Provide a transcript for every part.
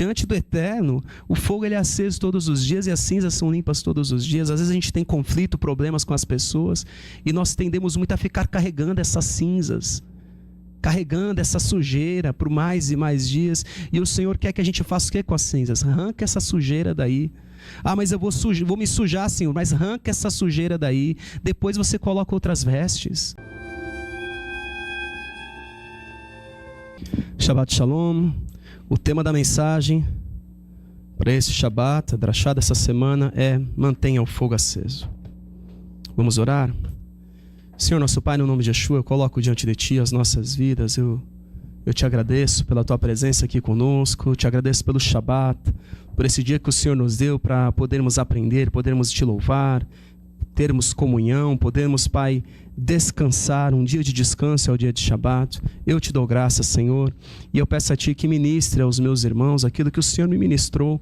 diante do Eterno, o fogo ele é aceso todos os dias e as cinzas são limpas todos os dias. Às vezes a gente tem conflito, problemas com as pessoas e nós tendemos muito a ficar carregando essas cinzas, carregando essa sujeira por mais e mais dias. E o Senhor quer que a gente faça o que com as cinzas? Arranca essa sujeira daí. Ah, mas eu vou me sujar, Senhor, mas arranca essa sujeira daí. Depois você coloca outras vestes. Shabbat Shalom. O tema da mensagem para esse Shabbat, a drachá dessa semana é: mantenha o fogo aceso. Vamos orar? Senhor nosso Pai, no nome de Yeshua, eu coloco diante de Ti as nossas vidas. Eu te agradeço pela Tua presença aqui conosco. Eu te agradeço pelo Shabbat, por esse dia que o Senhor nos deu para podermos aprender, podermos Te louvar, termos comunhão, podermos, Pai, descansar. Um dia de descanso é o dia de Shabbat. Eu te dou graças, Senhor, e eu peço a Ti que ministre aos meus irmãos aquilo que o Senhor me ministrou.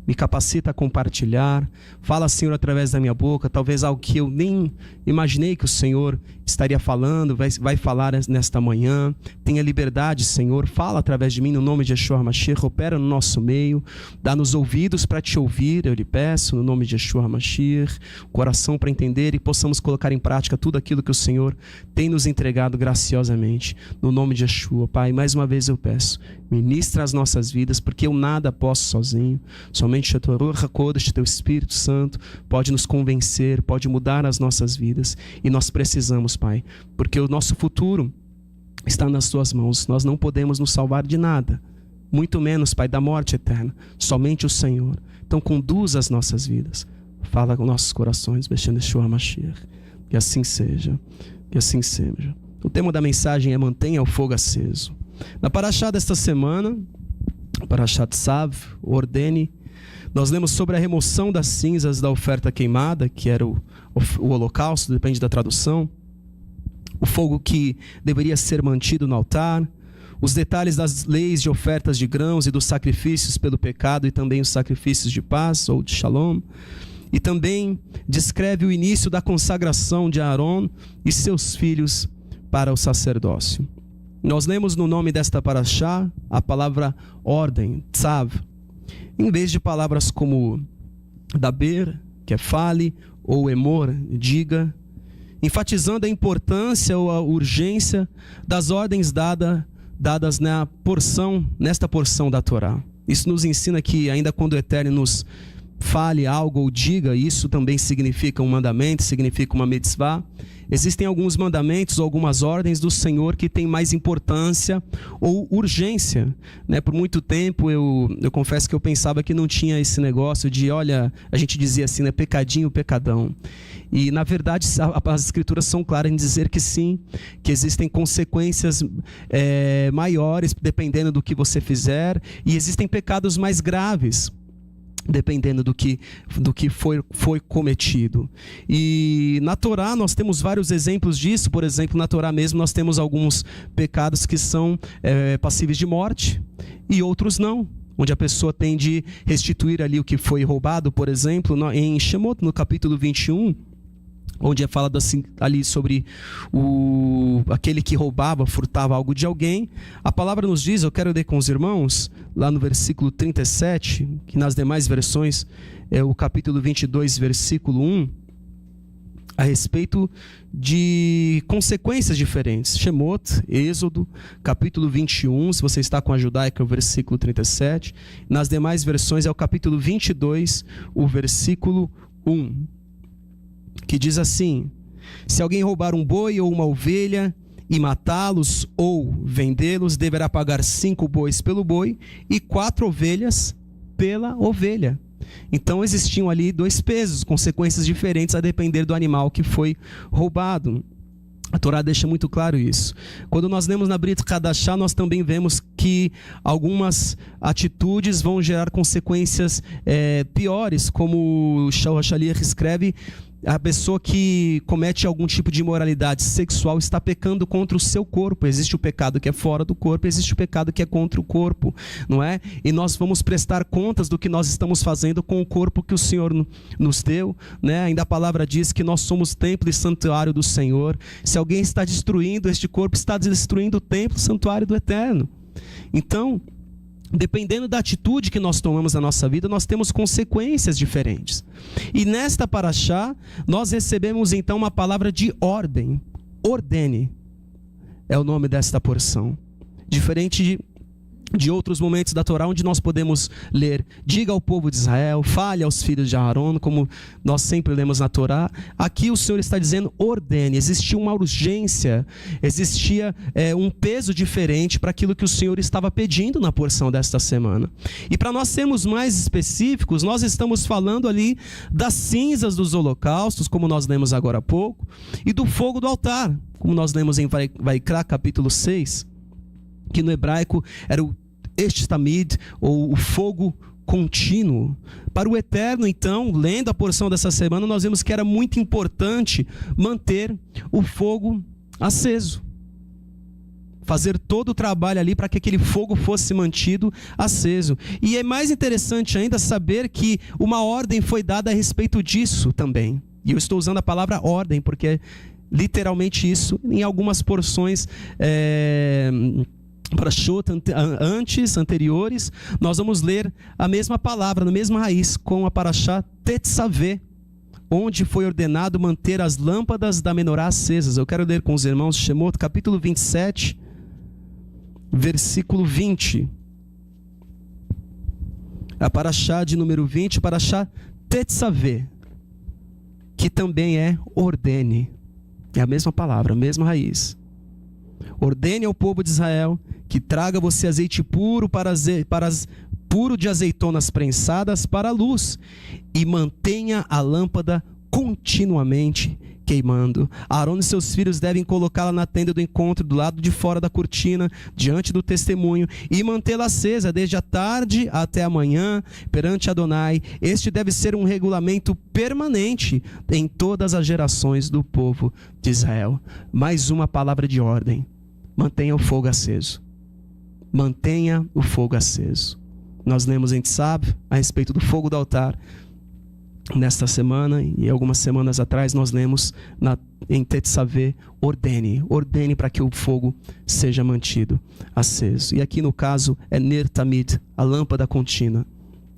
Me capacita a compartilhar. Fala, Senhor, através da minha boca, talvez algo que eu nem imaginei que o Senhor estaria falando, vai falar nesta manhã. Tenha liberdade, Senhor. Fala através de mim, no nome de Yeshua HaMashiach. Opera no nosso meio. Dá-nos ouvidos para Te ouvir, eu lhe peço, no nome de Yeshua HaMashiach. Coração para entender e possamos colocar em prática tudo aquilo que o Senhor tem nos entregado graciosamente. No nome de Yeshua, Pai, mais uma vez eu peço, ministra as nossas vidas, porque eu nada posso sozinho. Somente o Teu Espírito Santo pode nos convencer, pode mudar as nossas vidas. E nós precisamos, Pai, porque o nosso futuro está nas Tuas mãos. Nós não podemos nos salvar de nada, muito menos, Pai, da morte eterna. Somente o Senhor. Então conduz as nossas vidas. Fala com nossos corações, Beshem Yeshua HaMashiach. Que assim seja. Que assim seja. O tema da mensagem é: mantenha o fogo aceso. Na Parashá desta semana, Parashá Tzav, ordene, nós lemos sobre a remoção das cinzas da oferta queimada, que era o holocausto, depende da tradução. O fogo que deveria ser mantido no altar. Os detalhes das leis de ofertas de grãos e dos sacrifícios pelo pecado e também os sacrifícios de paz ou de shalom. E também descreve o início da consagração de Aaron e seus filhos para o sacerdócio. Nós lemos no nome desta parashá a palavra ordem, tzav, em vez de palavras como daber, que é fale, ou emor, diga, enfatizando a importância ou a urgência das ordens dadas nesta porção da Torá. Isso nos ensina que ainda quando o Eterno nos fale algo ou diga, isso também significa um mandamento, significa uma mitzvah. Existem alguns mandamentos ou algumas ordens do Senhor que têm mais importância ou urgência, né? Por muito tempo eu confesso que eu pensava que não tinha esse negócio de, olha, a gente dizia assim, né? Pecadinho, pecadão. E na verdade as escrituras são claras em dizer que sim, que existem consequências maiores dependendo do que você fizer, e existem pecados mais graves dependendo do que foi cometido. E na Torá nós temos vários exemplos disso. Por exemplo, na Torá mesmo nós temos alguns pecados que são passíveis de morte e outros não, onde a pessoa tem de restituir ali o que foi roubado. Por exemplo, em Shemot, no capítulo 21, onde é falado assim, ali sobre aquele que roubava, furtava algo de alguém. A palavra nos diz, eu quero ler com os irmãos, lá no versículo 37, que nas demais versões é o capítulo 22, versículo 1, a respeito de consequências diferentes. Shemot, Êxodo, capítulo 21, se você está com a judaica, é o versículo 37. Nas demais versões é o capítulo 22, o versículo 1. Que diz assim: se alguém roubar um boi ou uma ovelha e matá-los ou vendê-los, deverá pagar 5 bois pelo boi e 4 ovelhas pela ovelha. Então existiam ali 2 pesos, consequências diferentes a depender do animal que foi roubado. A Torá deixa muito claro isso. Quando nós lemos na Brit Hadashah, nós também vemos que algumas atitudes vão gerar consequências piores, como o Shaul HaShaliach escreve: a pessoa que comete algum tipo de imoralidade sexual está pecando contra o seu corpo. Existe o pecado que é fora do corpo, existe o pecado que é contra o corpo, não é? E nós vamos prestar contas do que nós estamos fazendo com o corpo que o Senhor nos deu, né? Ainda a palavra diz que nós somos templo e santuário do Senhor. Se alguém está destruindo este corpo, está destruindo o templo e santuário do Eterno. Então, dependendo da atitude que nós tomamos na nossa vida, nós temos consequências diferentes. E nesta paraxá, nós recebemos então uma palavra de ordem. Ordene é o nome desta porção. Diferente de outros momentos da Torá, onde nós podemos ler: diga ao povo de Israel, fale aos filhos de Aarão, como nós sempre lemos na Torá. Aqui o Senhor está dizendo: ordene. Existia uma urgência, existia um peso diferente para aquilo que o Senhor estava pedindo na porção desta semana. E para nós sermos mais específicos, nós estamos falando ali das cinzas dos holocaustos, como nós lemos agora há pouco, e do fogo do altar, como nós lemos em Vaikra, capítulo 6, que no hebraico era o Eshtamid, ou o fogo contínuo. Para o Eterno, então, lendo a porção dessa semana, nós vemos que era muito importante manter o fogo aceso. Fazer todo o trabalho ali para que aquele fogo fosse mantido aceso. E é mais interessante ainda saber que uma ordem foi dada a respeito disso também. E eu estou usando a palavra ordem, porque é literalmente isso em algumas porções anteriores, nós vamos ler a mesma palavra, na mesma raiz, com a paraxá Tetzaveh, onde foi ordenado manter as lâmpadas da menorá acesas. Eu quero ler com os irmãos Shemot, capítulo 27, versículo 20. A paraxá de número 20, a paraxá Tetzaveh, que também é ordene. É a mesma palavra, a mesma raiz. Ordene ao povo de Israel que traga você azeite puro puro de azeitonas prensadas para a luz, e mantenha a lâmpada continuamente queimando. Arão e seus filhos devem colocá-la na tenda do encontro, do lado de fora da cortina, diante do testemunho, e mantê-la acesa desde a tarde até a manhã perante Adonai. Este deve ser um regulamento permanente em todas as gerações do povo de Israel. Mais uma palavra de ordem: mantenha o fogo aceso. Mantenha o fogo aceso. Nós lemos em Tzav a respeito do fogo do altar nesta semana, e algumas semanas atrás nós lemos em Tetzaveh: ordene para que o fogo seja mantido aceso. E aqui no caso é Ner Tamid, a lâmpada contínua,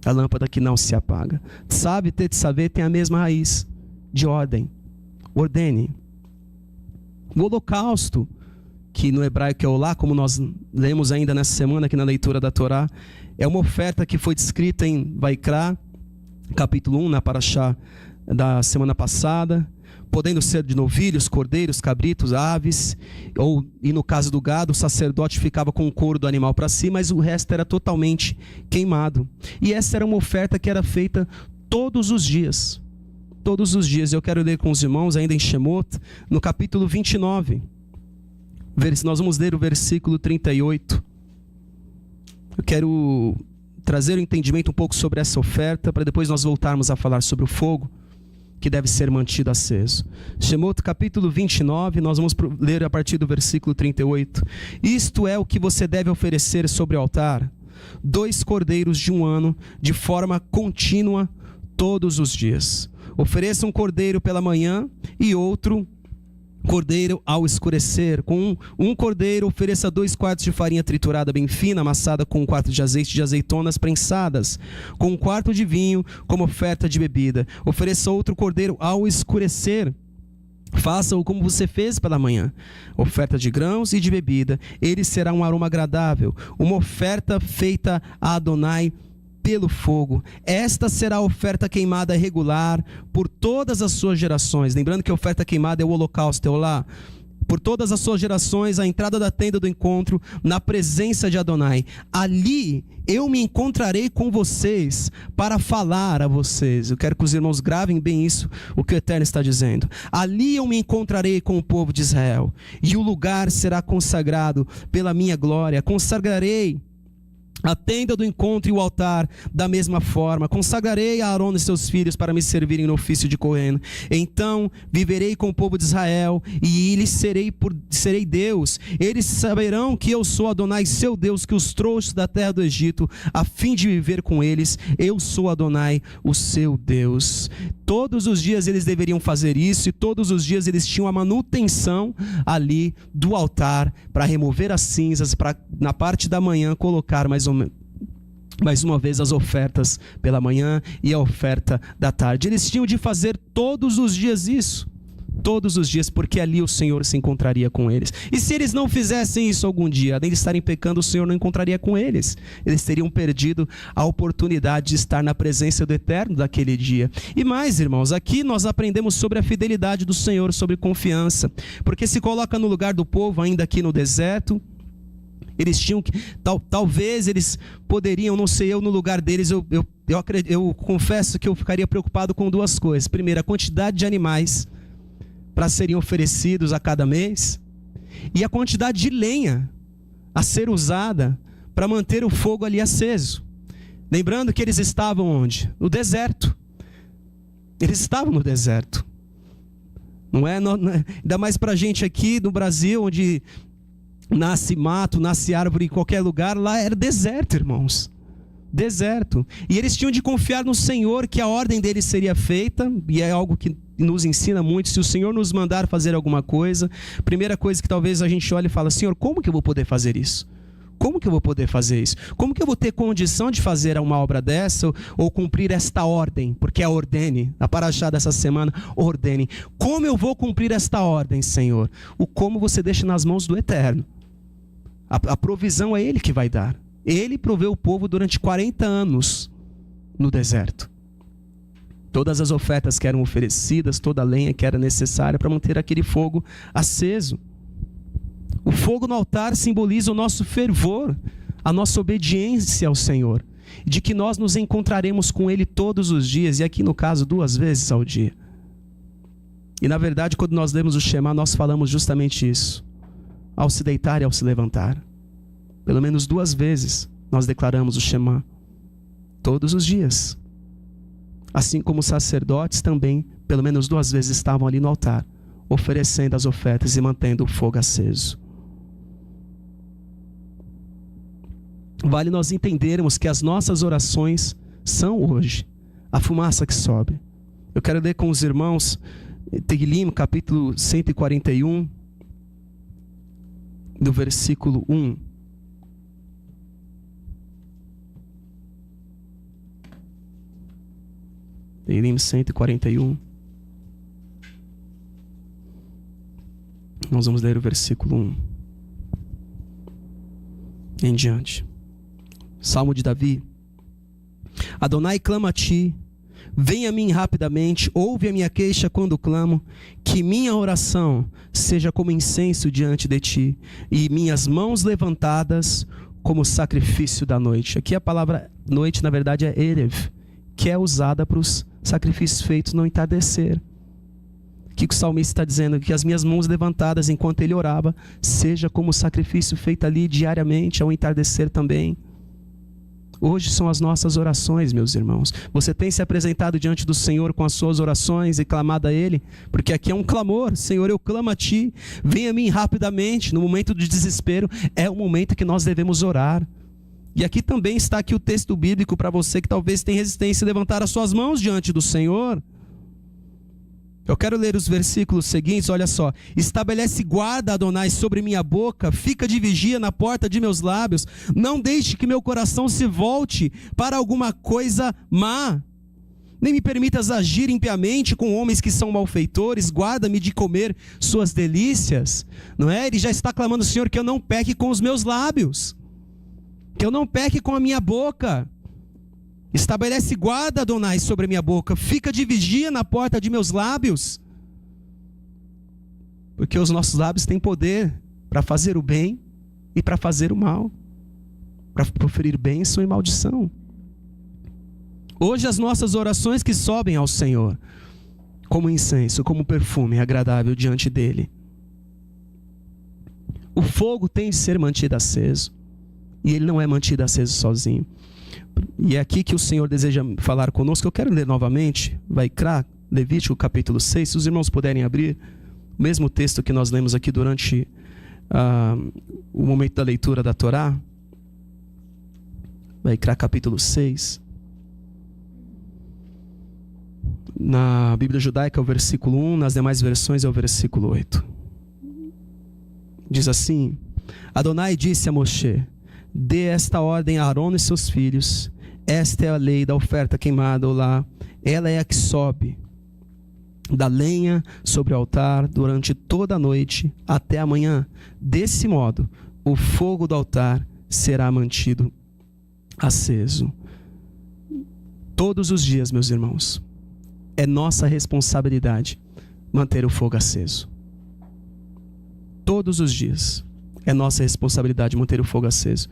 a lâmpada que não se apaga. Tzav e Tetzaveh tem a mesma raiz de ordem. Ordene. O holocausto, que no hebraico é olá, como nós lemos ainda nessa semana aqui na leitura da Torá, é uma oferta que foi descrita em Vaikra, capítulo 1, na paraxá da semana passada, podendo ser de novilhos, cordeiros, cabritos, aves, e no caso do gado, o sacerdote ficava com o couro do animal para si, mas o resto era totalmente queimado. E essa era uma oferta que era feita todos os dias. Todos os dias. Eu quero ler com os irmãos, ainda em Shemot, no capítulo 29. Nós vamos ler o versículo 38. Eu quero trazer um entendimento um pouco sobre essa oferta, para depois nós voltarmos a falar sobre o fogo que deve ser mantido aceso. Shemot, capítulo 29, nós vamos ler a partir do versículo 38. Isto é o que você deve oferecer sobre o altar: 2 cordeiros de 1 ano, de forma contínua, todos os dias. Ofereça um cordeiro pela manhã e outro cordeiro ao escurecer. Com um cordeiro, ofereça 2 quartos de farinha triturada bem fina, amassada com 1 quarto de azeite de azeitonas prensadas, com 1 quarto de vinho como oferta de bebida. Ofereça outro cordeiro ao escurecer. Faça-o como você fez pela manhã, oferta de grãos e de bebida. Ele será um aroma agradável, uma oferta feita a Adonai pelo fogo. Esta será a oferta queimada regular por todas as suas gerações. Lembrando que a oferta queimada é o holocausto, é o lá. Por todas as suas gerações, a entrada da tenda do encontro, na presença de Adonai. Ali eu me encontrarei com vocês para falar a vocês. Eu quero que os irmãos gravem bem isso, o que o Eterno está dizendo. Ali eu me encontrarei com o povo de Israel, e o lugar será consagrado pela minha glória. Consagrarei a tenda do encontro e o altar da mesma forma. Consagrarei a Arão e seus filhos para me servirem no ofício de Cohen. Então viverei com o povo de Israel, e lhes serei Deus. Eles saberão que eu sou Adonai, seu Deus, que os trouxe da terra do Egito, a fim de viver com eles. Eu sou Adonai, o seu Deus. Todos os dias eles deveriam fazer isso, e todos os dias eles tinham a manutenção ali do altar, para remover as cinzas, para na parte da manhã colocar mais ou menos mais uma vez as ofertas pela manhã e a oferta da tarde. Eles tinham de fazer todos os dias isso. Todos os dias, porque ali o Senhor se encontraria com eles. E se eles não fizessem isso algum dia, além de estarem pecando, o Senhor não encontraria com eles. Eles teriam perdido a oportunidade de estar na presença do Eterno daquele dia. E mais, irmãos, aqui nós aprendemos sobre a fidelidade do Senhor, sobre confiança. Porque se coloca no lugar do povo, ainda aqui no deserto, eles tinham que, talvez eles poderiam, não sei, eu no lugar deles, eu confesso que eu ficaria preocupado com duas coisas. Primeiro, a quantidade de animais para serem oferecidos a cada mês, e a quantidade de lenha a ser usada para manter o fogo ali aceso. Lembrando que eles estavam onde? No deserto. Eles estavam no deserto. Não é? Ainda mais para a gente aqui no Brasil, onde nasce mato, nasce árvore em qualquer lugar, lá era deserto, irmãos. Deserto. E eles tinham de confiar no Senhor, que a ordem deles seria feita, e é algo que nos ensina muito. Se o Senhor nos mandar fazer alguma coisa, a primeira coisa que talvez a gente olhe e fala: Senhor, como que eu vou poder fazer isso? Como que eu vou poder fazer isso? Como que eu vou ter condição de fazer uma obra dessa ou cumprir esta ordem? Porque é ordene, a paraxá dessa semana, ordene. Como eu vou cumprir esta ordem, Senhor? O como você deixa nas mãos do Eterno. A provisão é Ele que vai dar. Ele proveu o povo durante 40 anos no deserto. Todas as ofertas que eram oferecidas, toda a lenha que era necessária para manter aquele fogo aceso. O fogo no altar simboliza o nosso fervor, a nossa obediência ao Senhor, de que nós nos encontraremos com Ele todos os dias, e aqui no caso 2 vezes ao dia. E na verdade, quando nós lemos o Shema, nós falamos justamente isso, ao se deitar e ao se levantar. Pelo menos 2 vezes nós declaramos o Shema, todos os dias. Assim como os sacerdotes também, pelo menos 2 vezes estavam ali no altar, oferecendo as ofertas e mantendo o fogo aceso. Vale nós entendermos que as nossas orações são hoje a fumaça que sobe. Eu quero ler com os irmãos Tehilim, capítulo 141, do versículo 1. Tehilim 141. Nós vamos ler o versículo 1 em diante. Salmo de Davi. Adonai clama a ti, vem a mim rapidamente, ouve a minha queixa quando clamo, que minha oração seja como incenso diante de ti, e minhas mãos levantadas como sacrifício da noite. Aqui a palavra noite, na verdade, é Erev, que é usada para os sacrifícios feitos no entardecer. O que o salmista está dizendo? Que as minhas mãos levantadas enquanto ele orava, seja como sacrifício feito ali diariamente, ao entardecer também. Hoje são as nossas orações, meus irmãos. Você tem se apresentado diante do Senhor com as suas orações e clamado a Ele? Porque aqui é um clamor. Senhor, eu clamo a Ti. Venha a mim rapidamente. No momento de desespero, é o momento que nós devemos orar. E aqui também está aqui o texto bíblico para você que talvez tenha resistência em levantar as suas mãos diante do Senhor. Eu quero ler os versículos seguintes, olha só. Estabelece guarda, Adonai, sobre minha boca, fica de vigia na porta de meus lábios. Não deixe que meu coração se volte para alguma coisa má. Nem me permitas agir impiamente com homens que são malfeitores. Guarda-me de comer suas delícias. Não é? Ele já está clamando, Senhor, que eu não peque com os meus lábios. Que eu não peque com a minha boca. Estabelece guarda, Adonai, sobre a minha boca. Fica de vigia na porta de meus lábios. Porque os nossos lábios têm poder para fazer o bem e para fazer o mal. Para proferir bênção e maldição. Hoje as nossas orações que sobem ao Senhor, como incenso, como perfume agradável diante dEle. O fogo tem de ser mantido aceso. E ele não é mantido aceso sozinho. E é aqui que o Senhor deseja falar conosco. Eu quero ler novamente, Vaikra, Levítico capítulo 6, se os irmãos puderem abrir, o mesmo texto que nós lemos aqui durante o momento da leitura da Torá. Vaikra capítulo 6. Na Bíblia judaica é o versículo 1, nas demais versões é o versículo 8. Diz assim: Adonai disse a Moshe: dê esta ordem a Arão e seus filhos. Esta é a lei da oferta queimada ou lá. Ela é a que sobe da lenha sobre o altar durante toda a noite até amanhã. Desse modo, o fogo do altar será mantido aceso. Todos os dias, meus irmãos, é nossa responsabilidade manter o fogo aceso. Todos os dias é nossa responsabilidade manter o fogo aceso.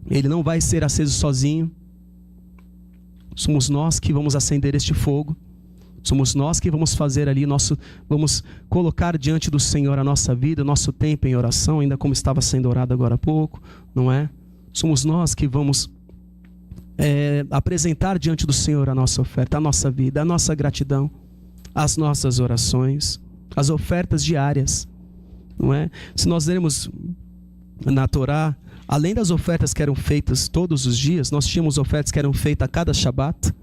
Ele não vai ser aceso sozinho. Somos nós que vamos acender este fogo. Somos nós que vamos fazer ali vamos colocar diante do Senhor a nossa vida, o nosso tempo em oração, ainda como estava sendo orado agora há pouco, não é? Somos nós que vamos apresentar diante do Senhor a nossa oferta, a nossa vida, a nossa gratidão, as nossas orações, as ofertas diárias, não é? Se nós lermos na Torá, além das ofertas que eram feitas todos os dias, nós tínhamos ofertas que eram feitas a cada Shabat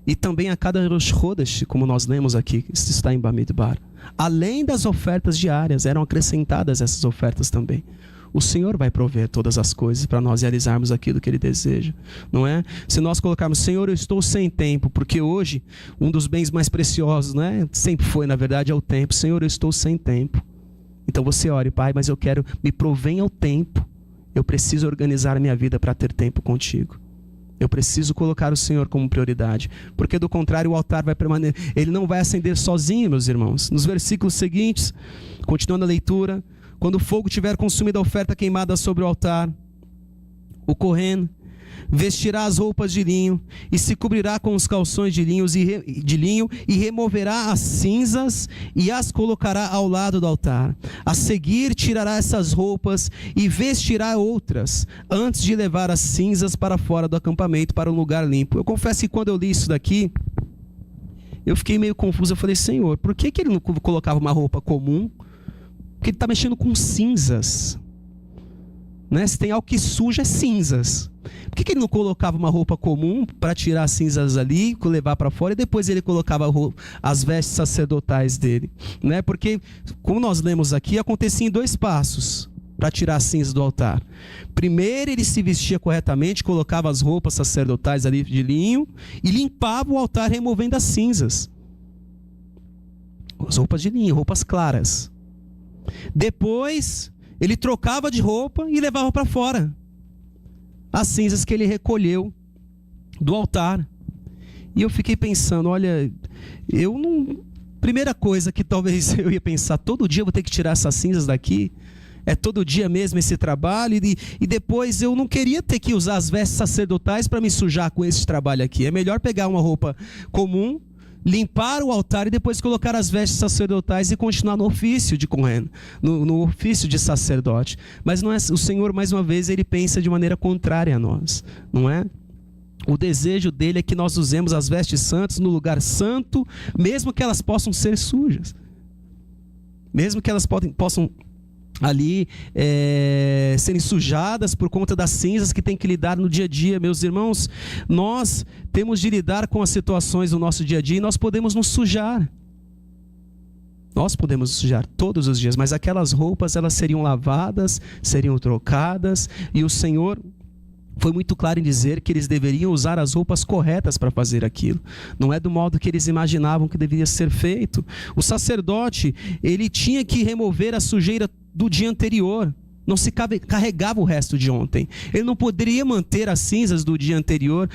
e também a cada Rosh Chodesh, como nós lemos aqui, isso está em Bamidbar. Além das ofertas diárias, eram acrescentadas essas ofertas também. O Senhor vai prover todas as coisas para nós realizarmos aquilo que Ele deseja, não é? Se nós colocarmos, Senhor, eu estou sem tempo, porque hoje um dos bens mais preciosos, né? Sempre foi, na verdade, é o tempo. Senhor, eu estou sem tempo. Então você ore, Pai, mas eu quero, me provenha o tempo. Eu preciso organizar a minha vida para ter tempo contigo. Eu preciso colocar o Senhor como prioridade, porque do contrário o altar vai permanecer, ele não vai acender sozinho, meus irmãos. Nos versículos seguintes, continuando a leitura, quando o fogo tiver consumido a oferta queimada sobre o altar, o Cohen vestirá as roupas de linho e se cobrirá com os calções de linho e removerá as cinzas e as colocará ao lado do altar. A seguir tirará essas roupas e vestirá outras, antes de levar as cinzas para fora do acampamento, para um lugar limpo. Eu confesso que quando eu li isso daqui, eu fiquei meio confuso. Eu falei, Senhor, por que ele não colocava uma roupa comum? Porque ele está mexendo com cinzas, né? Se tem algo que suja, é cinzas. Por que ele não colocava uma roupa comum para tirar as cinzas ali, levar para fora, e depois ele colocava as vestes sacerdotais dele, né? Porque, como nós lemos aqui, acontecia em 2 passos para tirar as cinzas do altar. Primeiro ele se vestia corretamente, colocava as roupas sacerdotais ali de linho e limpava o altar removendo as cinzas. As roupas de linho, roupas claras. Depois ele trocava de roupa e levava para fora as cinzas que ele recolheu do altar. E eu fiquei pensando, olha, primeira coisa que talvez eu ia pensar, todo dia eu vou ter que tirar essas cinzas daqui, é todo dia mesmo esse trabalho, e depois eu não queria ter que usar as vestes sacerdotais para me sujar com esse trabalho aqui. É melhor pegar uma roupa comum, limpar o altar e depois colocar as vestes sacerdotais e continuar no ofício de Cohen, no ofício de sacerdote. Mas não é, o Senhor, mais uma vez, ele pensa de maneira contrária a nós, não é? O desejo dele é que nós usemos as vestes santas no lugar santo, mesmo que elas possam ser sujas, mesmo que elas possam ali serem sujadas por conta das cinzas que tem que lidar no dia a dia. Meus irmãos, nós temos de lidar com as situações do nosso dia a dia e nós podemos nos sujar. Nós podemos nos sujar todos os dias, mas aquelas roupas, elas seriam lavadas, seriam trocadas, e o Senhor foi muito claro em dizer que eles deveriam usar as roupas corretas para fazer aquilo. Não é do modo que eles imaginavam que deveria ser feito. O sacerdote, ele tinha que remover a sujeira do dia anterior. Não se carregava o resto de ontem. Ele não poderia manter as cinzas do dia anterior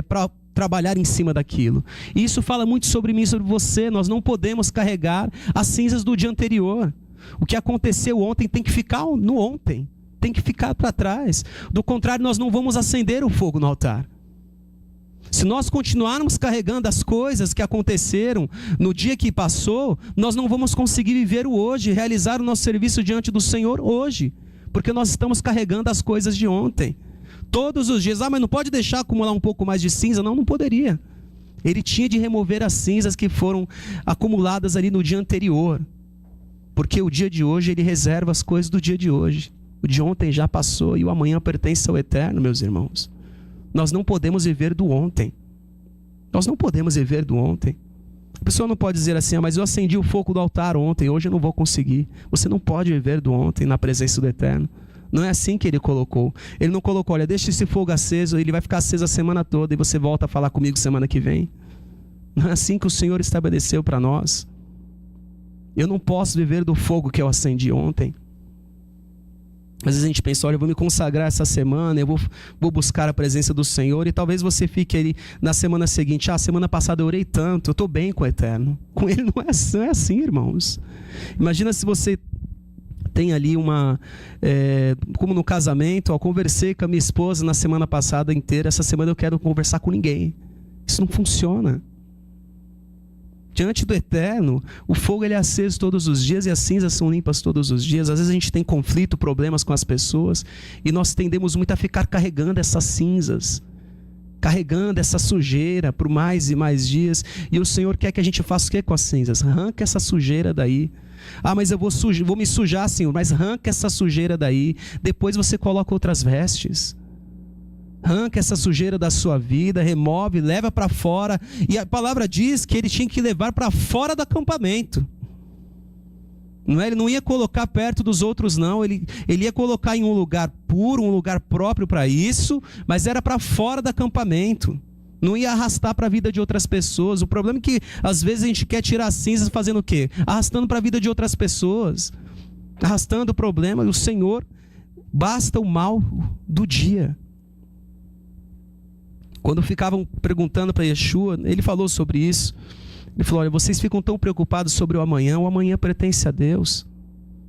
para trabalhar em cima daquilo. E isso fala muito sobre mim e sobre você. Nós não podemos carregar as cinzas do dia anterior. O que aconteceu ontem tem que ficar no ontem. Tem que ficar para trás. Do contrário, nós não vamos acender o fogo no altar. Se nós continuarmos carregando as coisas que aconteceram no dia que passou, nós não vamos conseguir viver o hoje, realizar o nosso serviço diante do Senhor hoje, porque nós estamos carregando as coisas de ontem. Todos os dias, mas não pode deixar acumular um pouco mais de cinza? Não poderia. Ele tinha de remover as cinzas que foram acumuladas ali no dia anterior, porque o dia de hoje, ele reserva as coisas do dia de hoje. O de ontem já passou e o amanhã pertence ao eterno, meus irmãos. Nós não podemos viver do ontem. Nós não podemos viver do ontem. A pessoa não pode dizer assim, mas eu acendi o fogo do altar ontem, hoje eu não vou conseguir. Você não pode viver do ontem na presença do eterno. Não é assim que ele colocou. Ele não colocou, olha, deixa esse fogo aceso, ele vai ficar aceso a semana toda e você volta a falar comigo semana que vem. Não é assim que o Senhor estabeleceu para nós. Eu não posso viver do fogo que eu acendi ontem. Às vezes a gente pensa, olha, eu vou me consagrar essa semana, eu vou buscar a presença do Senhor, e talvez você fique ali na semana seguinte, semana passada eu orei tanto, eu estou bem com o Eterno. Com Ele não é assim, irmãos. Imagina se você tem ali como no casamento, conversei com a minha esposa na semana passada inteira, essa semana eu quero conversar com ninguém. Isso não funciona. Diante do Eterno, o fogo ele é aceso todos os dias e as cinzas são limpas todos os dias. Às vezes a gente tem conflito, problemas com as pessoas e nós tendemos muito a ficar carregando essas cinzas, carregando essa sujeira por mais e mais dias. E o Senhor quer que a gente faça o que com as cinzas? Arranca essa sujeira daí. Mas eu vou me sujar, Senhor, mas arranca essa sujeira daí. Depois você coloca outras vestes. Arranca essa sujeira da sua vida, remove, leva para fora. E a palavra diz que ele tinha que levar para fora do acampamento. Não é? Ele não ia colocar perto dos outros, não. Ele ia colocar em um lugar puro, um lugar próprio para isso, mas era para fora do acampamento. Não ia arrastar para a vida de outras pessoas. O problema é que às vezes a gente quer tirar as cinzas fazendo o quê? Arrastando para a vida de outras pessoas. Arrastando o problema. E o Senhor, basta o mal do dia. Quando ficavam perguntando para Yeshua, ele falou sobre isso. Ele falou, olha, vocês ficam tão preocupados sobre o amanhã pertence a Deus.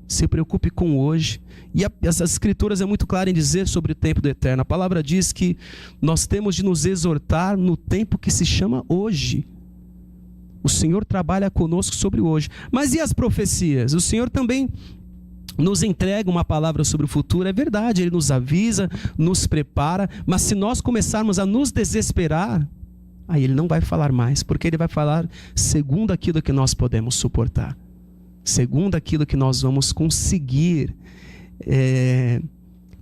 Se preocupe com o hoje. E as escrituras é muito clara em dizer sobre o tempo do Eterno. A palavra diz que nós temos de nos exortar no tempo que se chama hoje. O Senhor trabalha conosco sobre o hoje. Mas e as profecias? O Senhor também nos entrega uma palavra sobre o futuro, é verdade, Ele nos avisa, nos prepara, mas se nós começarmos a nos desesperar, aí Ele não vai falar mais, porque Ele vai falar segundo aquilo que nós podemos suportar, segundo aquilo que nós vamos conseguir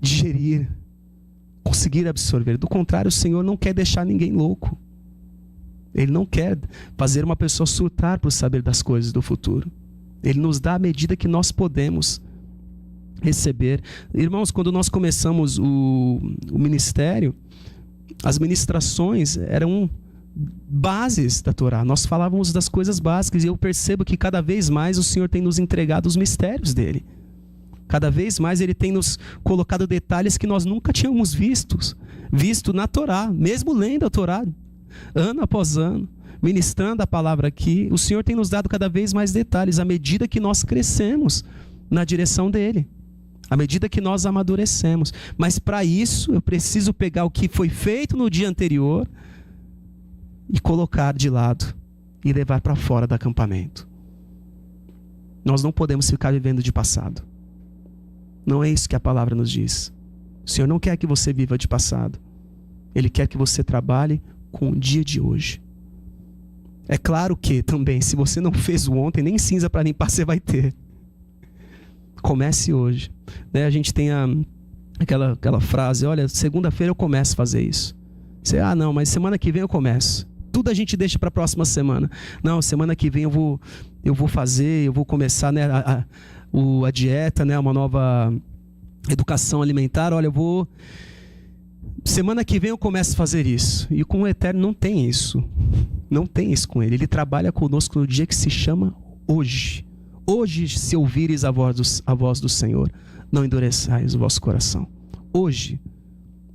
digerir, conseguir absorver. Do contrário, o Senhor não quer deixar ninguém louco. Ele não quer fazer uma pessoa surtar por saber das coisas do futuro. Ele nos dá a medida que nós podemos receber. Irmãos, quando nós começamos o ministério, as ministrações eram bases da Torá. Nós falávamos das coisas básicas e eu percebo que cada vez mais o Senhor tem nos entregado os mistérios dele. Cada vez mais Ele tem nos colocado detalhes que nós nunca tínhamos visto na Torá, mesmo lendo a Torá, ano após ano, ministrando a palavra aqui, o Senhor tem nos dado cada vez mais detalhes, à medida que nós crescemos na direção dEle, à medida que nós amadurecemos. Mas para isso, eu preciso pegar o que foi feito no dia anterior e colocar de lado e levar para fora do acampamento. Nós não podemos ficar vivendo de passado. Não é isso que a palavra nos diz. O Senhor não quer que você viva de passado. Ele quer que você trabalhe com o dia de hoje. É claro que também, se você não fez o ontem, nem cinza para limpar você vai ter. Comece hoje. Né? A gente tem aquela frase, olha, segunda-feira eu começo a fazer isso. Você, não, mas semana que vem eu começo. Tudo a gente deixa para a próxima semana. Não, semana que vem eu vou fazer, eu vou começar, né, a dieta, né, uma nova educação alimentar. Olha, semana que vem eu começo a fazer isso. E com o Eterno não tem isso. Não tem isso com Ele. Ele trabalha conosco no dia que se chama hoje. Hoje, se ouvires a voz do Senhor, não endureçais o vosso coração. Hoje,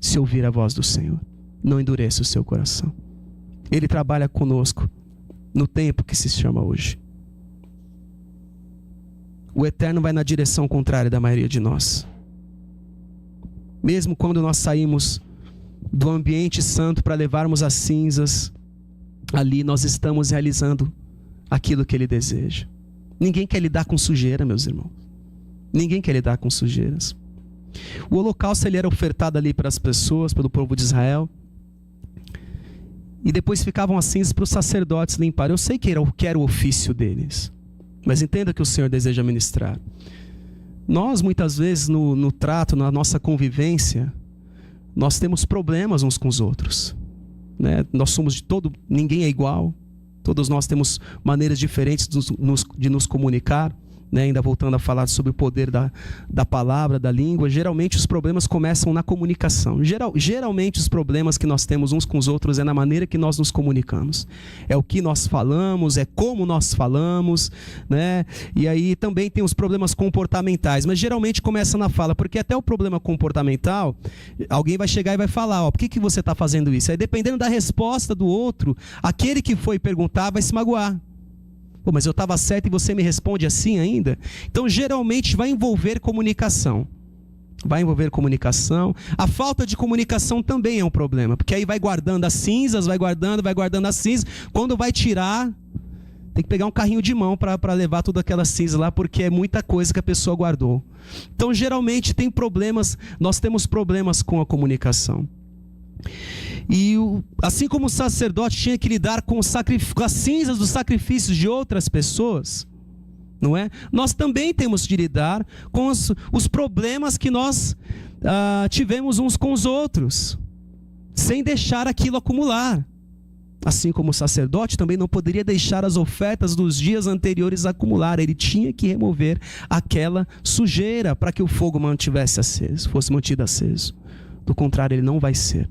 se ouvir a voz do Senhor, não endureça o seu coração. Ele trabalha conosco no tempo que se chama hoje. O Eterno vai na direção contrária da maioria de nós. Mesmo quando nós saímos do ambiente santo para levarmos as cinzas, ali nós estamos realizando aquilo que Ele deseja. Ninguém quer lidar com sujeira, meus irmãos. Ninguém quer lidar com sujeiras. O holocausto ele era ofertado ali para as pessoas, pelo povo de Israel. E depois ficavam as cinzas para os sacerdotes limpar. Eu sei que era o ofício deles. Mas entenda que o Senhor deseja ministrar. Nós, muitas vezes, no trato, na nossa convivência, nós temos problemas uns com os outros. Né? Nós somos ninguém é igual. Todos nós temos maneiras diferentes de nos comunicar. né, ainda voltando a falar sobre o poder da palavra, da língua, geralmente os problemas começam na comunicação. Geralmente os problemas que nós temos uns com os outros é na maneira que nós nos comunicamos. É o que nós falamos, é como nós falamos, né? E aí também tem os problemas comportamentais, mas geralmente começa na fala, porque até o problema comportamental, alguém vai chegar e vai falar, ó, por que você está fazendo isso? Aí dependendo da resposta do outro, aquele que foi perguntar vai se magoar. Pô, mas eu estava certo e você me responde assim ainda? Então, geralmente, vai envolver comunicação. Vai envolver comunicação. A falta de comunicação também é um problema, porque aí vai guardando as cinzas, vai guardando as cinzas. Quando vai tirar, tem que pegar um carrinho de mão para levar toda aquela cinza lá, porque é muita coisa que a pessoa guardou. Então, geralmente, tem problemas, nós temos problemas com a comunicação. E assim como o sacerdote tinha que lidar com as cinzas dos sacrifícios de outras pessoas, não é? Nós também temos de lidar com os problemas que nós tivemos uns com os outros, sem deixar aquilo acumular. Assim como o sacerdote também não poderia deixar as ofertas dos dias anteriores acumular, ele tinha que remover aquela sujeira para que o fogo fosse mantido aceso. Do contrário, ele não vai ser.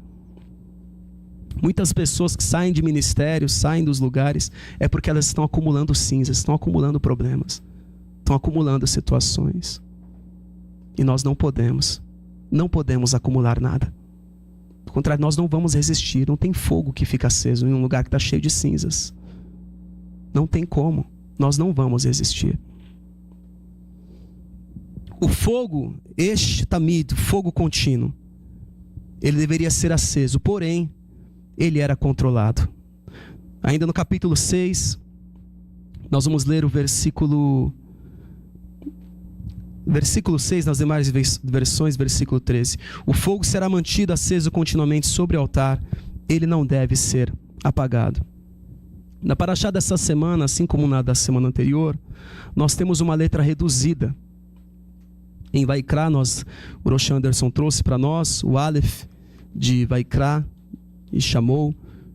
Muitas pessoas que saem de ministérios, saem dos lugares, é porque elas estão acumulando cinzas, estão acumulando problemas, estão acumulando situações. E nós não podemos acumular nada. Do contrário, nós não vamos resistir, não tem fogo que fica aceso em um lugar que está cheio de cinzas. Não tem como, nós não vamos resistir. O fogo, tamid, fogo contínuo, ele deveria ser aceso, porém, ele era controlado. Ainda no capítulo 6, nós vamos ler o versículo 6, nas demais versões, versículo 13. O fogo será mantido aceso continuamente sobre o altar, ele não deve ser apagado. Na paraxá dessa semana, assim como na da semana anterior, nós temos uma letra reduzida. Em Vaikra, o Rosh Anderson trouxe para nós o Aleph de Vaikra, e chamou,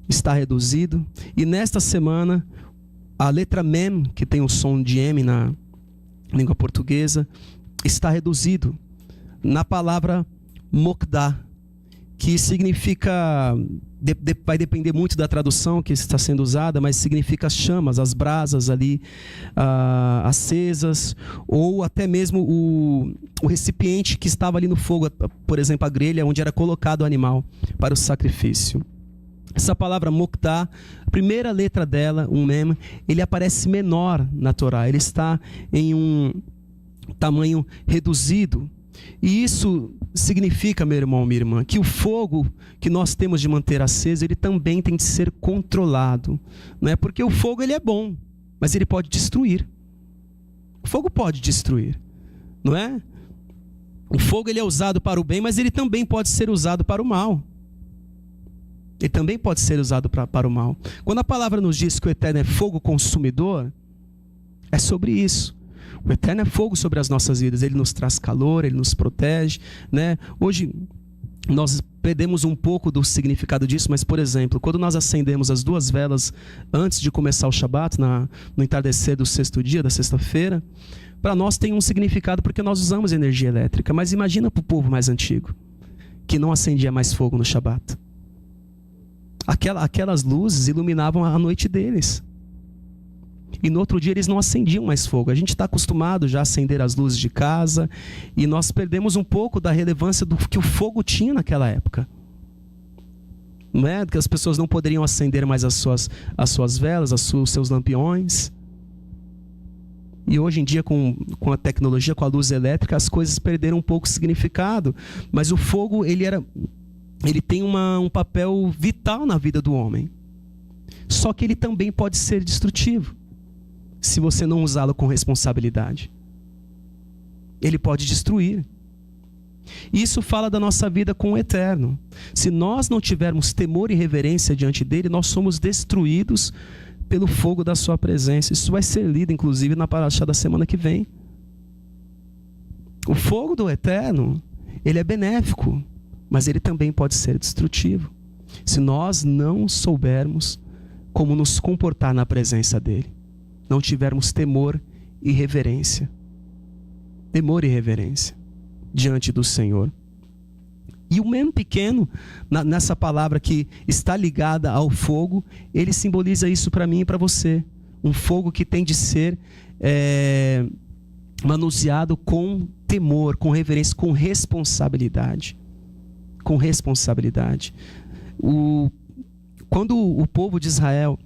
está reduzido. E nesta semana, a letra Mem, que tem o som de M na língua portuguesa, está reduzido na palavra Mokdah, que significa, vai depender muito da tradução que está sendo usada, mas significa as chamas, as brasas ali acesas, ou até mesmo o recipiente que estava ali no fogo, por exemplo, a grelha onde era colocado o animal para o sacrifício. Essa palavra Mokdah, a primeira letra dela, um mem, ele aparece menor na Torá, ele está em um tamanho reduzido. E isso significa, meu irmão, minha irmã, que o fogo que nós temos de manter aceso, ele também tem de ser controlado. Não é? Porque o fogo ele é bom, mas ele pode destruir. O fogo pode destruir, não é? O fogo ele é usado para o bem, mas ele também pode ser usado para o mal. Ele também pode ser usado para o mal. Quando a palavra nos diz que o Eterno é fogo consumidor, é sobre isso. O Eterno é fogo sobre as nossas vidas. Ele nos traz calor, ele nos protege, né? Hoje nós perdemos um pouco do significado disso, mas, por exemplo, quando nós acendemos as 2 velas antes de começar o Shabat, no entardecer do 6º dia, da sexta-feira, para nós tem um significado porque nós usamos energia elétrica. Mas imagina para o povo mais antigo, que não acendia mais fogo no Shabat. Aquelas luzes iluminavam a noite deles. E no outro dia eles não acendiam mais fogo. A gente está acostumado já a acender as luzes de casa, e nós perdemos um pouco da relevância do que o fogo tinha naquela época. Não é? Que as pessoas não poderiam acender mais as suas velas, os seus lampiões. E hoje em dia, com a tecnologia, com a luz elétrica, as coisas perderam um pouco o significado. Mas o fogo, ele tem um papel vital na vida do homem. Só que ele também pode ser destrutivo, se você não usá-lo com responsabilidade. Ele pode destruir. Isso fala da nossa vida com o Eterno. Se nós não tivermos temor e reverência diante dele, nós somos destruídos pelo fogo da sua presença. Isso vai ser lido, inclusive, na paraxá da semana que vem. O fogo do Eterno, ele é benéfico, mas ele também pode ser destrutivo, se nós não soubermos como nos comportar na presença dele, não tivermos temor e reverência. Temor e reverência diante do Senhor. E o mesmo pequeno, nessa palavra que está ligada ao fogo, ele simboliza isso para mim e para você. Um fogo que tem de ser manuseado com temor, com reverência, com responsabilidade. Com responsabilidade. Quando o povo de Israel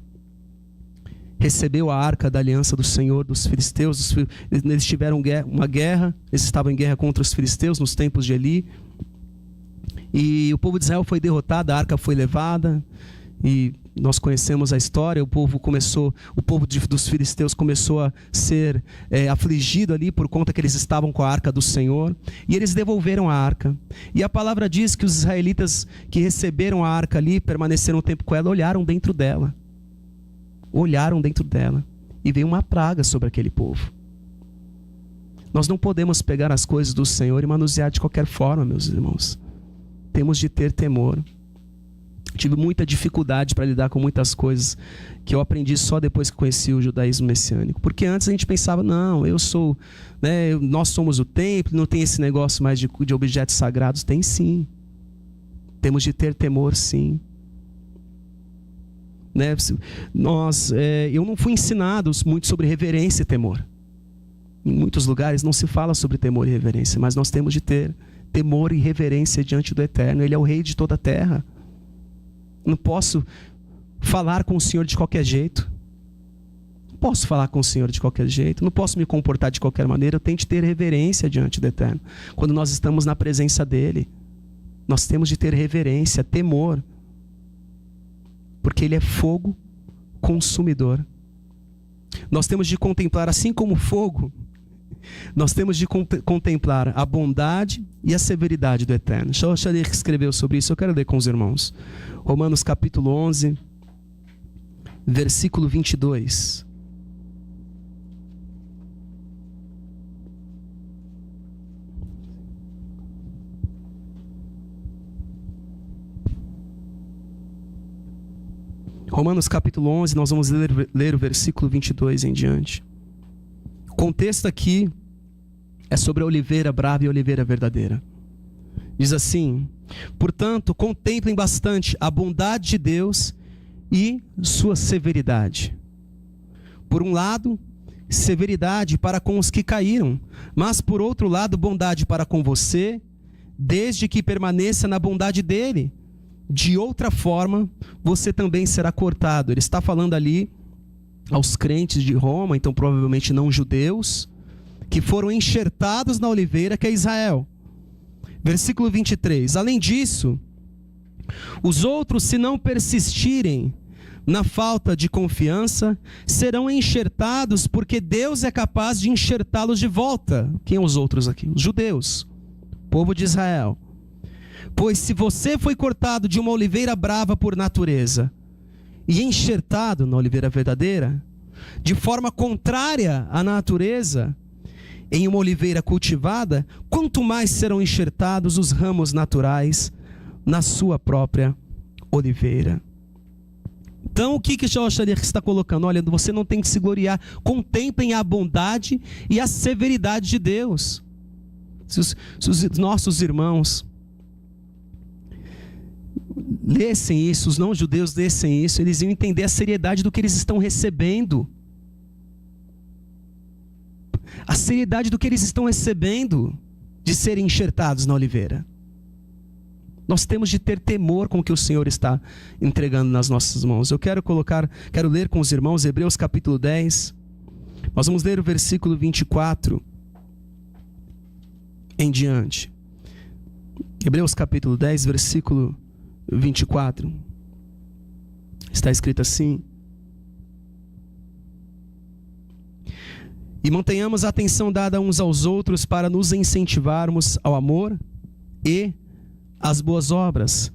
recebeu a arca da aliança do Senhor dos filisteus, eles tiveram uma guerra, eles estavam em guerra contra os filisteus nos tempos de Eli, e o povo de Israel foi derrotado, a arca foi levada, e nós conhecemos a história. O povo dos filisteus começou a ser afligido ali por conta que eles estavam com a arca do Senhor, e eles devolveram a arca. E a palavra diz que os israelitas que receberam a arca ali, permaneceram um tempo com ela, olharam dentro dela, e veio uma praga sobre aquele povo. Nós não podemos pegar as coisas do Senhor e manusear de qualquer forma, meus irmãos. Temos de ter temor. Tive muita dificuldade para lidar com muitas coisas que eu aprendi só depois que conheci o judaísmo messiânico. Porque antes a gente pensava, não, nós somos o templo, não tem esse negócio mais de objetos sagrados. Tem sim. Temos de ter temor, sim. Eu não fui ensinado muito sobre reverência e temor. Em muitos lugares não se fala sobre temor e reverência, mas nós temos de ter temor e reverência diante do Eterno. Ele é o Rei de toda a terra. Não posso falar com o Senhor de qualquer jeito. Não posso falar com o Senhor de qualquer jeito. Não posso me comportar de qualquer maneira. Eu tenho de ter reverência diante do Eterno. Quando nós estamos na presença dEle, nós temos de ter reverência, temor. Porque Ele é fogo consumidor. Nós temos de contemplar, assim como o fogo, nós temos de contemplar a bondade e a severidade do Eterno. Shalosh escreveu sobre isso, eu quero ler com os irmãos. Romanos capítulo 11, versículo 22. Romanos capítulo 11, nós vamos ler o versículo 22 em diante. O contexto aqui é sobre a oliveira brava e a oliveira verdadeira. Diz assim: portanto, contemplem bastante a bondade de Deus e sua severidade. Por um lado, severidade para com os que caíram, mas por outro lado, bondade para com você, desde que permaneça na bondade dele. De outra forma, você também será cortado. Ele está falando ali aos crentes de Roma, então provavelmente não judeus, que foram enxertados na oliveira que é Israel. Versículo 23. Além disso, os outros, se não persistirem na falta de confiança, serão enxertados, porque Deus é capaz de enxertá-los de volta. Quem são os outros aqui? Os judeus, povo de Israel. Pois se você foi cortado de uma oliveira brava por natureza e enxertado na oliveira verdadeira, de forma contrária à natureza, em uma oliveira cultivada, quanto mais serão enxertados os ramos naturais na sua própria oliveira. Então o que Shalosh está colocando? Olha, você não tem que se gloriar. Contemplem a bondade e a severidade de Deus. Se os nossos irmãos lessem isso, os não-judeus lessem isso, eles iam entender a seriedade do que eles estão recebendo. A seriedade do que eles estão recebendo de serem enxertados na oliveira. Nós temos de ter temor com o que o Senhor está entregando nas nossas mãos. Eu quero ler com os irmãos Hebreus capítulo 10. Nós vamos ler o versículo 24 em diante. Hebreus capítulo 10, versículo 24. Está escrito assim: e mantenhamos a atenção dada uns aos outros para nos incentivarmos ao amor e às boas obras.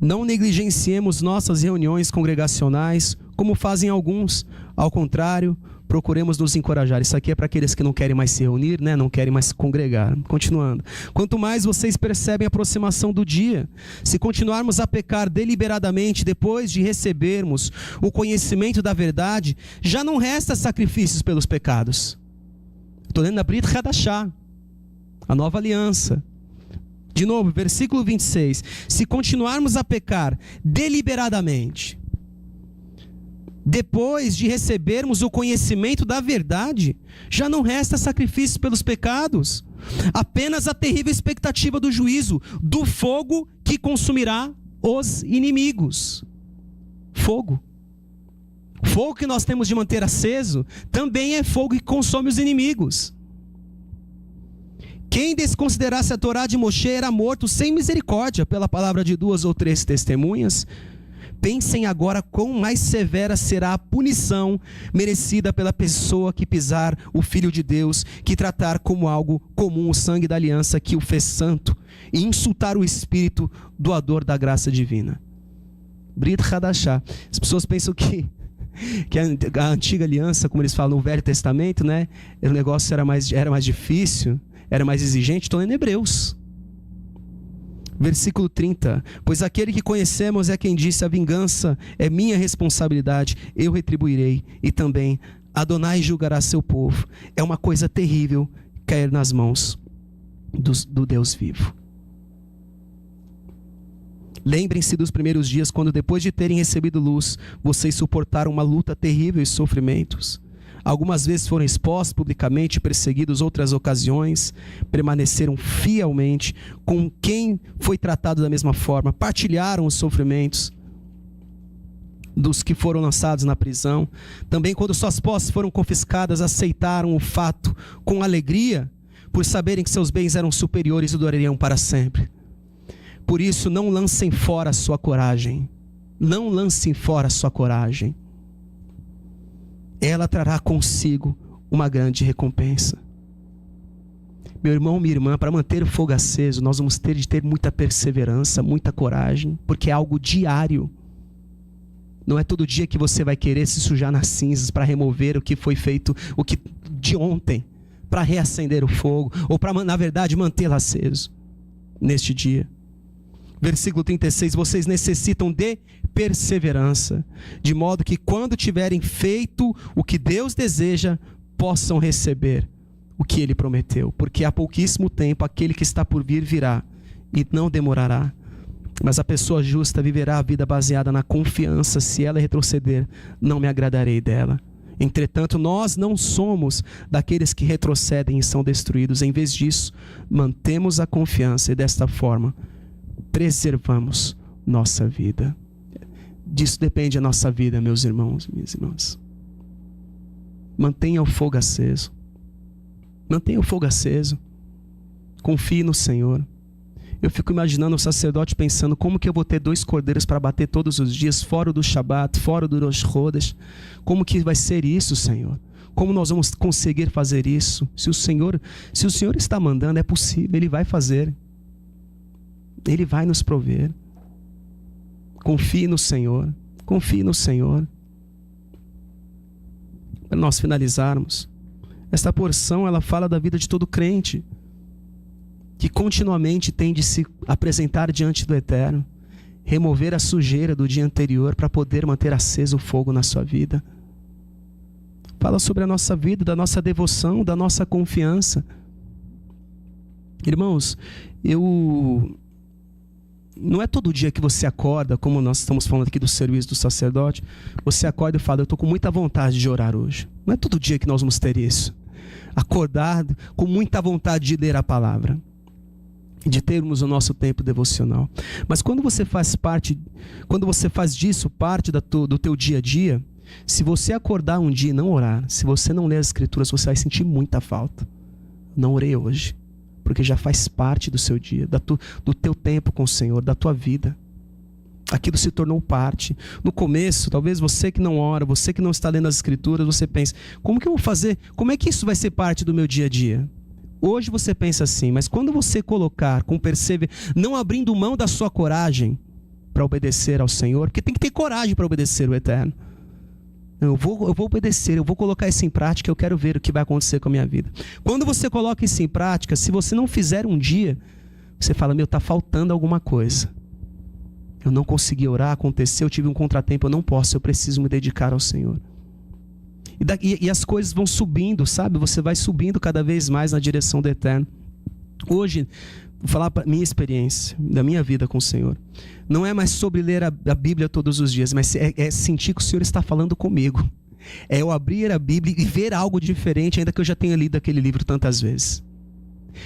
Não negligenciemos nossas reuniões congregacionais, como fazem alguns. Ao contrário, procuremos nos encorajar. Isso aqui é para aqueles que não querem mais se reunir, né? Não querem mais se congregar. Continuando. Quanto mais vocês percebem a aproximação do dia, se continuarmos a pecar deliberadamente depois de recebermos o conhecimento da verdade, já não resta sacrifícios pelos pecados. Estou lendo na Brit Hadashah, a nova aliança. De novo, versículo 26. Se continuarmos a pecar deliberadamente, depois de recebermos o conhecimento da verdade, já não resta sacrifício pelos pecados, apenas a terrível expectativa do juízo, do fogo que consumirá os inimigos. Fogo. O fogo que nós temos de manter aceso também é fogo que consome os inimigos. Quem desconsiderasse a Torá de Moshe era morto sem misericórdia pela palavra de 2 ou 3 testemunhas. Pensem agora quão mais severa será a punição merecida pela pessoa que pisar o Filho de Deus, que tratar como algo comum o sangue da aliança que o fez santo e insultar o Espírito doador da graça divina. Brit Hadashah. As pessoas pensam que a antiga aliança, como eles falam no Velho Testamento, né, o negócio era mais difícil, era mais exigente. Estou lendo Hebreus. Versículo 30. Pois aquele que conhecemos é quem disse: a vingança é minha responsabilidade, eu retribuirei. E também Adonai julgará seu povo. É uma coisa terrível cair nas mãos do Deus vivo. Lembrem-se dos primeiros dias, quando depois de terem recebido luz, vocês suportaram uma luta terrível e sofrimentos. Algumas vezes foram expostos publicamente, perseguidos, outras ocasiões permaneceram fielmente com quem foi tratado da mesma forma, partilharam os sofrimentos dos que foram lançados na prisão. Também, quando suas posses foram confiscadas, aceitaram o fato com alegria, por saberem que seus bens eram superiores e durariam para sempre. Por isso, não lancem fora a sua coragem. Não lancem fora a sua coragem. Ela trará consigo uma grande recompensa. Meu irmão, minha irmã, para manter o fogo aceso, nós vamos ter de ter muita perseverança, muita coragem, porque é algo diário. Não é todo dia que você vai querer se sujar nas cinzas para remover o que foi feito, o que de ontem, para reacender o fogo, ou para, na verdade, mantê-lo aceso neste dia. Versículo 36, vocês necessitam de perseverança, de modo que quando tiverem feito o que Deus deseja, possam receber o que Ele prometeu. Porque há pouquíssimo tempo aquele que está por vir virá, e não demorará. Mas a pessoa justa viverá a vida baseada na confiança. Se ela retroceder, não me agradarei dela. Entretanto, nós não somos daqueles que retrocedem e são destruídos. Em vez disso, mantemos a confiança e desta forma preservamos nossa vida. Disso depende a nossa vida, meus irmãos e minhas irmãs. Mantenha o fogo aceso. Mantenha o fogo aceso. Confie no Senhor. Eu fico imaginando o sacerdote pensando: como que eu vou ter 2 cordeiros para bater todos os dias, fora do Shabat, fora do Rosh Chodesh? Como que vai ser isso, Senhor? Como nós vamos conseguir fazer isso? Se o Senhor está mandando, é possível, Ele vai fazer. Ele vai nos prover. Confie no Senhor. Confie no Senhor. Para nós finalizarmos, esta porção ela fala da vida de todo crente que continuamente tem de se apresentar diante do Eterno, remover a sujeira do dia anterior para poder manter aceso o fogo na sua vida. Fala sobre a nossa vida, da nossa devoção, da nossa confiança. Irmãos, não é todo dia que você acorda, como nós estamos falando aqui do serviço do sacerdote, você acorda e fala: eu estou com muita vontade de orar hoje. Não é todo dia que nós vamos ter isso. Acordar com muita vontade de ler a palavra, de termos o nosso tempo devocional. Mas quando você faz disso parte do teu dia a dia, se você acordar um dia e não orar, se você não ler as escrituras, você vai sentir muita falta. Não orei hoje. Porque já faz parte do seu dia, do teu tempo com o Senhor, da tua vida. Aquilo se tornou parte. No começo, talvez você que não ora, você que não está lendo as escrituras, você pensa: como que eu vou fazer? Como é que isso vai ser parte do meu dia a dia? Hoje você pensa assim, mas quando você colocar com perseverança, não abrindo mão da sua coragem para obedecer ao Senhor, porque tem que ter coragem para obedecer o Eterno. Eu vou obedecer, eu vou colocar isso em prática, eu quero ver o que vai acontecer com a minha vida. Quando você coloca isso em prática, se você não fizer um dia, você fala: está faltando alguma coisa. Eu não consegui orar, aconteceu, eu tive um contratempo, eu não posso, eu preciso me dedicar ao Senhor. E as coisas vão subindo, sabe? Você vai subindo cada vez mais na direção do eterno. Hoje, vou falar a minha experiência, da minha vida com o Senhor. Não é mais sobre ler a Bíblia todos os dias, mas é sentir que o Senhor está falando comigo. É eu abrir a Bíblia e ver algo diferente, ainda que eu já tenha lido aquele livro tantas vezes.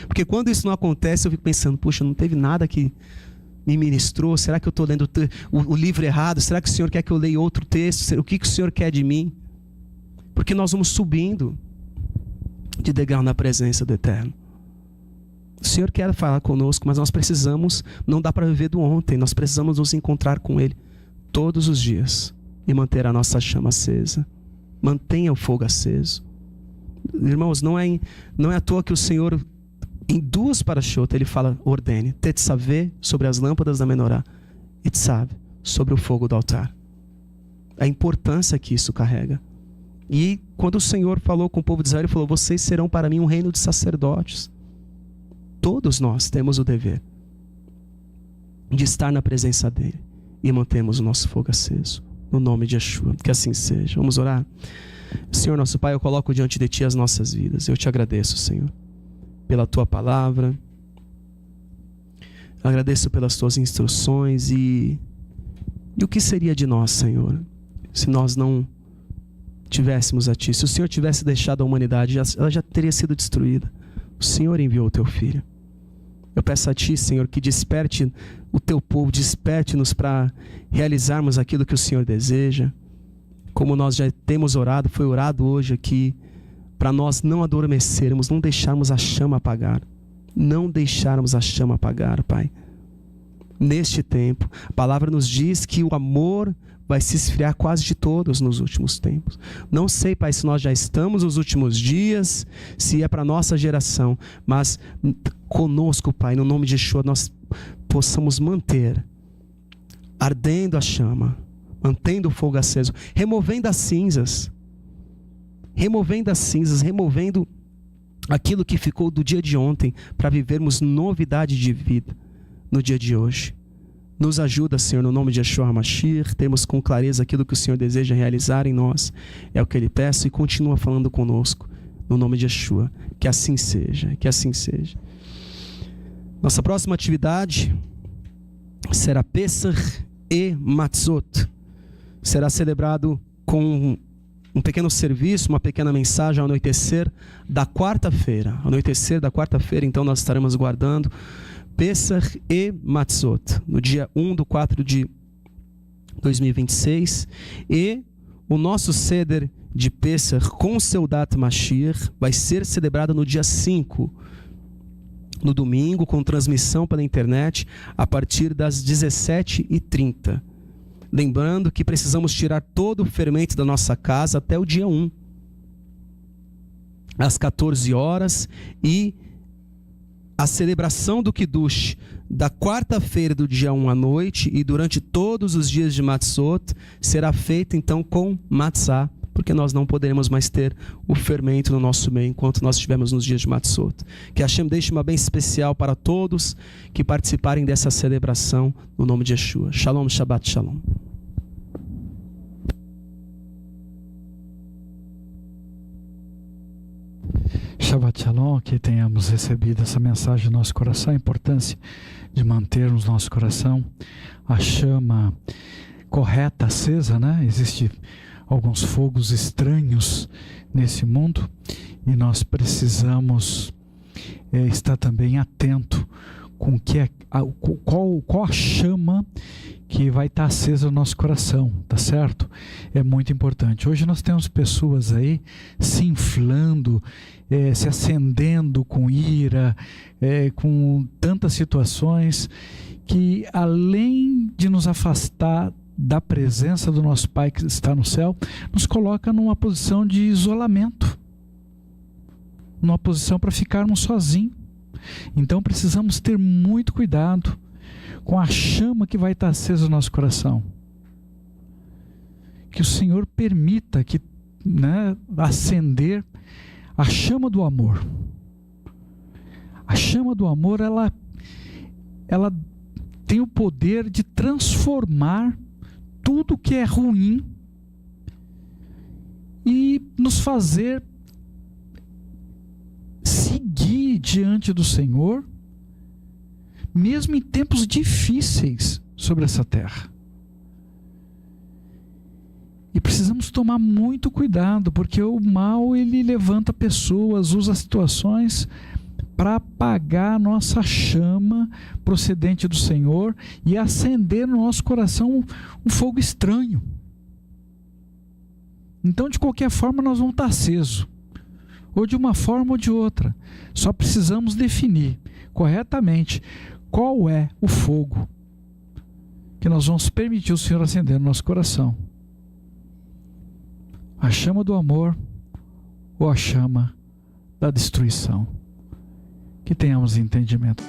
Porque quando isso não acontece, eu fico pensando, puxa, não teve nada que me ministrou. Será que eu estou lendo o livro errado? Será que o Senhor quer que eu leia outro texto? O que o Senhor quer de mim? Porque nós vamos subindo de degrau na presença do Eterno. O Senhor quer falar conosco, mas nós precisamos, não dá para viver do ontem, nós precisamos nos encontrar com Ele todos os dias e manter a nossa chama acesa. Mantenha o fogo aceso. Irmãos, não é à toa que o Senhor, em 2 parashot, Ele fala, ordene, tetzaveh sobre as lâmpadas da menorá, e tzav sobre o fogo do altar. A importância que isso carrega. E quando o Senhor falou com o povo de Israel, Ele falou, vocês serão para mim um reino de sacerdotes. Todos nós temos o dever de estar na presença dEle e mantermos o nosso fogo aceso. No nome de Yeshua, que assim seja. Vamos orar? Senhor nosso Pai, eu coloco diante de Ti as nossas vidas. Eu Te agradeço, Senhor, pela Tua palavra. Agradeço pelas Tuas instruções e o que seria de nós, Senhor, se nós não tivéssemos a Ti? Se o Senhor tivesse deixado a humanidade, ela já teria sido destruída. O Senhor enviou o Teu Filho. Eu peço a Ti, Senhor, que desperte o Teu povo, desperte-nos para realizarmos aquilo que o Senhor deseja. Como nós já temos orado, foi orado hoje aqui, para nós não adormecermos, não deixarmos a chama apagar. Não deixarmos a chama apagar, Pai. Neste tempo, a palavra nos diz que o amor vai se esfriar quase de todos nos últimos tempos. Não sei, Pai, se nós já estamos nos últimos dias, se é para a nossa geração, mas conosco, Pai, no nome de Yeshua, nós possamos manter ardendo a chama, mantendo o fogo aceso, removendo as cinzas, removendo aquilo que ficou do dia de ontem, para vivermos novidade de vida no dia de hoje. Nos ajuda, Senhor, no nome de Yeshua HaMashiach, temos com clareza aquilo que o Senhor deseja realizar em nós, é o que Ele peço, e continua falando conosco, no nome de Yeshua, que assim seja, que assim seja. Nossa próxima atividade será Pesach e Matzot. Será celebrado com um pequeno serviço, uma pequena mensagem ao anoitecer da quarta-feira. Ao anoitecer da quarta-feira, então, nós estaremos guardando Pesach e Matzot, no dia 1/4 de 2026. E o nosso Seder de Pesach com Seudat Mashiach vai ser celebrado no dia 5, no domingo, com transmissão pela internet, a partir das 17h30. Lembrando que precisamos tirar todo o fermento da nossa casa até o dia 1, às 14 horas, e a celebração do Kiddush da quarta-feira do dia 1 à noite e durante todos os dias de Matzot será feita então com Matzah, porque nós não poderemos mais ter o fermento no nosso meio enquanto nós estivermos nos dias de Matzot. Que Hashem deixe uma bênção especial para todos que participarem dessa celebração no nome de Yeshua. Shalom, Shabbat Shalom. Shabbat Shalom, que tenhamos recebido essa mensagem no nosso coração, a importância de mantermos nosso coração a chama correta, acesa, né? Existem alguns fogos estranhos nesse mundo e nós precisamos estar também atento com qual a chama que vai estar acesa no nosso coração, tá certo? É muito importante. Hoje nós temos pessoas aí se inflando, se acendendo com ira, com tantas situações que, além de nos afastar da presença do nosso Pai que está no céu, nos coloca numa posição de isolamento, numa posição para ficarmos sozinhos. Então precisamos ter muito cuidado com a chama que vai estar acesa no nosso coração. Que o Senhor permita que, acender a chama do amor. A chama do amor, ela tem o poder de transformar tudo que é ruim e nos fazer seguir diante do Senhor, mesmo em tempos difíceis sobre essa terra. E precisamos tomar muito cuidado, porque o mal, ele levanta pessoas, usa situações para apagar a nossa chama procedente do Senhor e acender no nosso coração um fogo estranho. Então, de qualquer forma, nós vamos estar acesos, ou de uma forma ou de outra. Só precisamos definir corretamente qual é o fogo que nós vamos permitir o Senhor acender no nosso coração. A chama do amor ou a chama da destruição. Que tenhamos entendimento.